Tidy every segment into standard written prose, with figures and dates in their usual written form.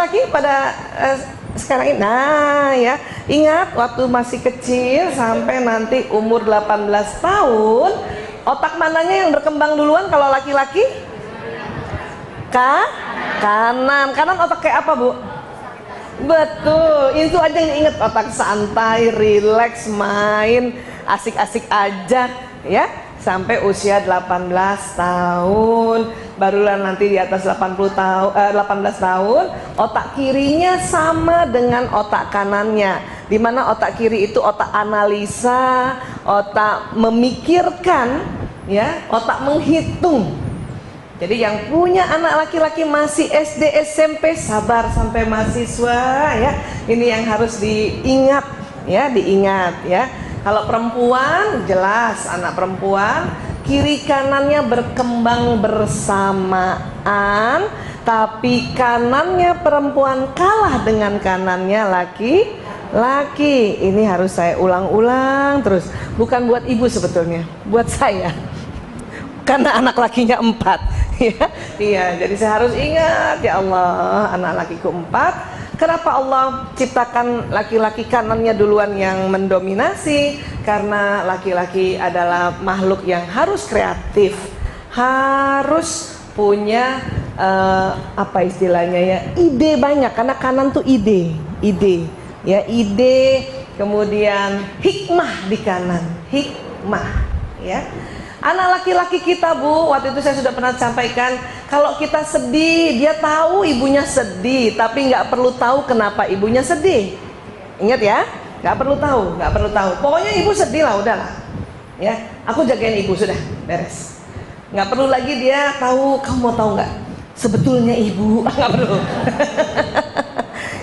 laki-laki pada sekarang ini, nah ya, ingat waktu masih kecil sampai nanti umur 18 tahun, otak mananya yang berkembang duluan kalau laki-laki? Kanan. Kanan otak kayak apa, Bu? Betul, itu aja yang inget, otak santai, rileks, main, asik-asik aja ya. Sampai usia 18 tahun, barulah nanti di atas 18 tahun, otak kirinya sama dengan otak kanannya. Dimana otak kiri itu otak analisa, otak memikirkan, ya, otak menghitung. Jadi yang punya anak laki-laki masih SD, SMP, sabar sampai mahasiswa ya. Ini yang harus diingat ya. Kalau perempuan, jelas anak perempuan kiri kanannya berkembang bersamaan, tapi kanannya perempuan kalah dengan kanannya laki-laki. Ini harus saya ulang-ulang terus. Bukan buat ibu sebetulnya, buat saya. Karena anak lakinya 4 ya. Iya, jadi saya harus ingat, ya Allah, anak lakiku 4. Kenapa Allah ciptakan laki-laki kanannya duluan yang mendominasi? Karena laki-laki adalah makhluk yang harus kreatif, harus punya apa istilahnya ya, ide banyak. Karena kanan tuh ide ya, ide, kemudian hikmah di kanan, hikmah ya. Anak laki-laki kita, Bu, waktu itu saya sudah pernah sampaikan, kalau kita sedih, dia tahu ibunya sedih, tapi nggak perlu tahu kenapa ibunya sedih. Ingat ya, nggak perlu tahu. Pokoknya ibu sedih lah, udahlah. Ya, aku jagain ibu, sudah beres. Nggak perlu lagi dia tahu. Kamu mau tahu nggak? Sebetulnya ibu nggak perlu.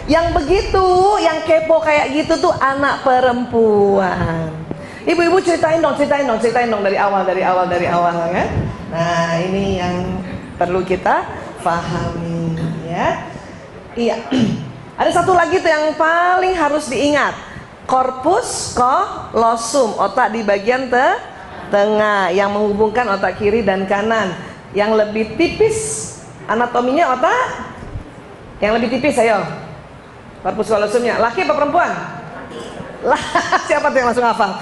Yang begitu, yang kepo kayak gitu tuh anak perempuan. Ibu-ibu ceritain dong dari awal ya. Nah, ini yang perlu kita pahami ya. Iya. Ada satu lagi tuh yang paling harus diingat. Corpus callosum, otak di bagian tengah yang menghubungkan otak kiri dan kanan. Yang lebih tipis anatominya otak yang lebih tipis, ayo. Corpus callosumnya laki apa perempuan? Siapa tuh yang langsung hafal?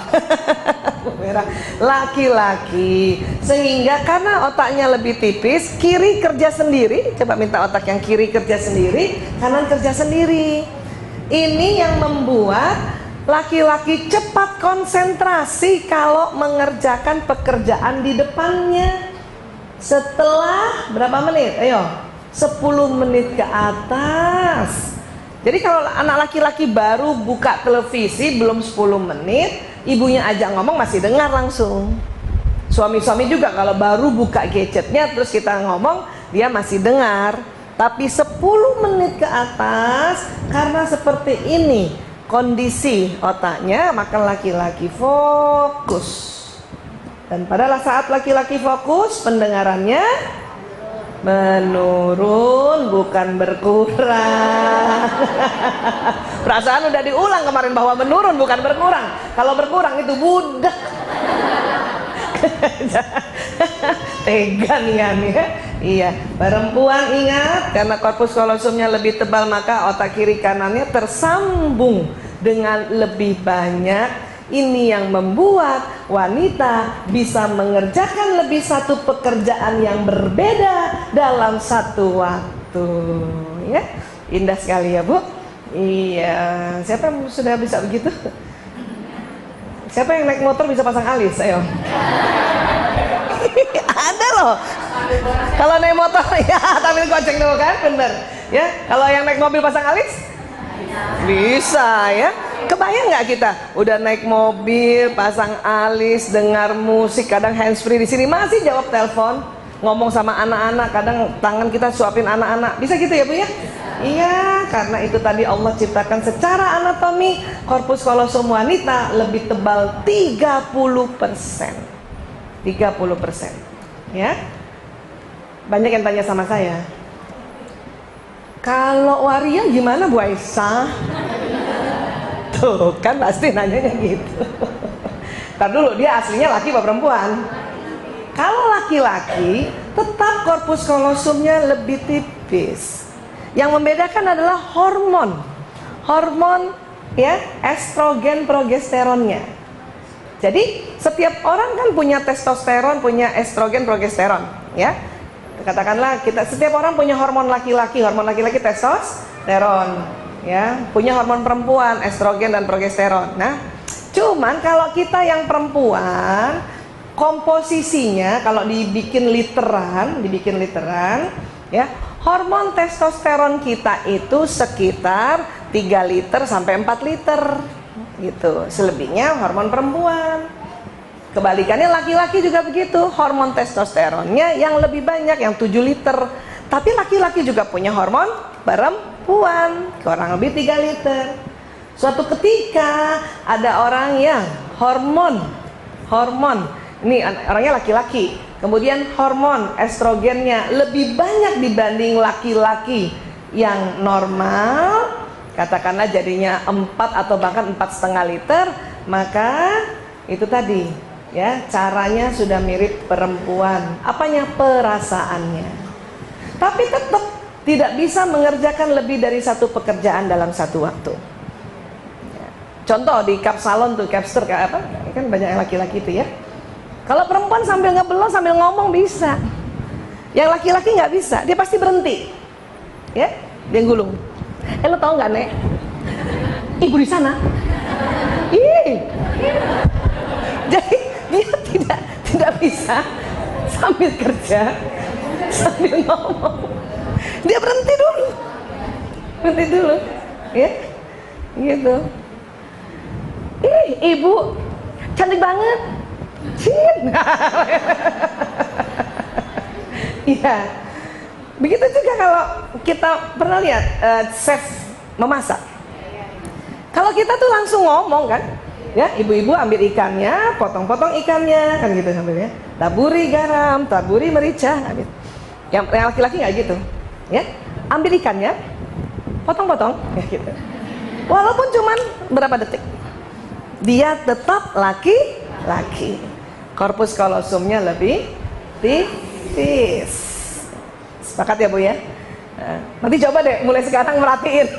Laki-laki. Sehingga karena otaknya lebih tipis, kiri kerja sendiri. Coba minta otak yang kiri kerja sendiri, kanan kerja sendiri. Ini yang membuat laki-laki cepat konsentrasi kalau mengerjakan pekerjaan di depannya. Setelah berapa menit? Ayo, 10 menit ke atas. Jadi kalau anak laki-laki baru buka televisi belum 10 menit, ibunya ajak ngomong masih dengar langsung. Suami-suami juga kalau baru buka gadgetnya terus kita ngomong, dia masih dengar. Tapi 10 menit ke atas, karena seperti ini kondisi otaknya, maka laki-laki fokus. Dan pada saat laki-laki fokus, pendengarannya menurun, bukan berkurang. Perasaan udah diulang kemarin bahwa menurun bukan berkurang. Kalau berkurang itu budak. Tega nih kan ya. Iya, perempuan ingat, karena corpus callosumnya lebih tebal maka otak kiri kanannya tersambung dengan lebih banyak. Ini yang membuat wanita bisa mengerjakan lebih satu pekerjaan yang berbeda dalam satu waktu ya. Indah sekali ya, Bu. Iya, siapa yang sudah bisa begitu? Siapa yang naik motor bisa pasang alis? Ayo. Ada loh. Kalau naik motor ya sambil goceng dulu kan, bener ya. Kalau yang naik mobil pasang alis bisa ya. Kebayang nggak kita udah naik mobil, pasang alis, dengar musik, kadang handsfree di sini masih jawab telepon, ngomong sama anak-anak, kadang tangan kita suapin anak-anak, bisa gitu ya, Bu ya? Iya, karena itu tadi Allah ciptakan secara anatomi corpus callosum wanita lebih tebal 30%. 30%. Ya. Banyak yang tanya sama saya, kalau waria gimana, Bu Aisyah? Tuh kan pasti nanyanya gitu. Ntar dulu, dia aslinya laki apa perempuan? Kalau laki-laki tetap corpus callosumnya lebih tipis. Yang membedakan adalah hormon ya, estrogen progesteronnya. Jadi setiap orang kan punya testosteron, punya estrogen progesteron, ya. Katakanlah setiap orang punya hormon laki-laki testosteron, ya, punya hormon perempuan estrogen dan progesteron. Nah, cuman kalau kita yang perempuan, komposisinya kalau dibikin literan, ya, hormon testosteron kita itu sekitar 3 liter sampai 4 liter gitu. Selebihnya hormon perempuan. Kebalikannya laki-laki juga begitu, hormon testosteronnya yang lebih banyak, yang 7 liter. Tapi laki-laki juga punya hormon perempuan, kurang lebih 3 liter. Suatu ketika ada orang yang hormon ini orangnya laki-laki, kemudian hormon estrogennya lebih banyak dibanding laki-laki yang normal, katakanlah jadinya 4 atau bahkan 4,5 liter, maka itu tadi ya, caranya sudah mirip perempuan. Apanya? Perasaannya. Tapi tetap tidak bisa mengerjakan lebih dari satu pekerjaan dalam satu waktu. Contoh di kapsalon tuh, capster kayak apa? Kan banyak yang laki-laki itu ya. Kalau perempuan sambil ngebelot sambil ngomong bisa. Yang laki-laki nggak bisa, dia pasti berhenti. Ya, dia gulung. Lo tau nggak, Nek? Ibu di sana. Ih. Jadi dia tidak bisa sambil kerja sambil ngomong. Dia berhenti dulu, ya, gitu. Ih, ibu cantik banget. Cin. Iya. Begitu juga kalau kita pernah lihat chef memasak. Kalau kita tuh langsung ngomong kan, ya, ibu-ibu ambil ikannya, potong-potong ikannya, kan gitu sambil ya. Taburi garam, taburi merica, ambil. Yang laki-laki nggak gitu, ya. Ambil ikannya, potong-potong, ya gitu. Walaupun cuman berapa detik, dia tetap laki-laki. Korpus kolosumnya lebih tipis. Sepakat ya Bu ya? Nanti coba deh mulai sekarang merhatiin.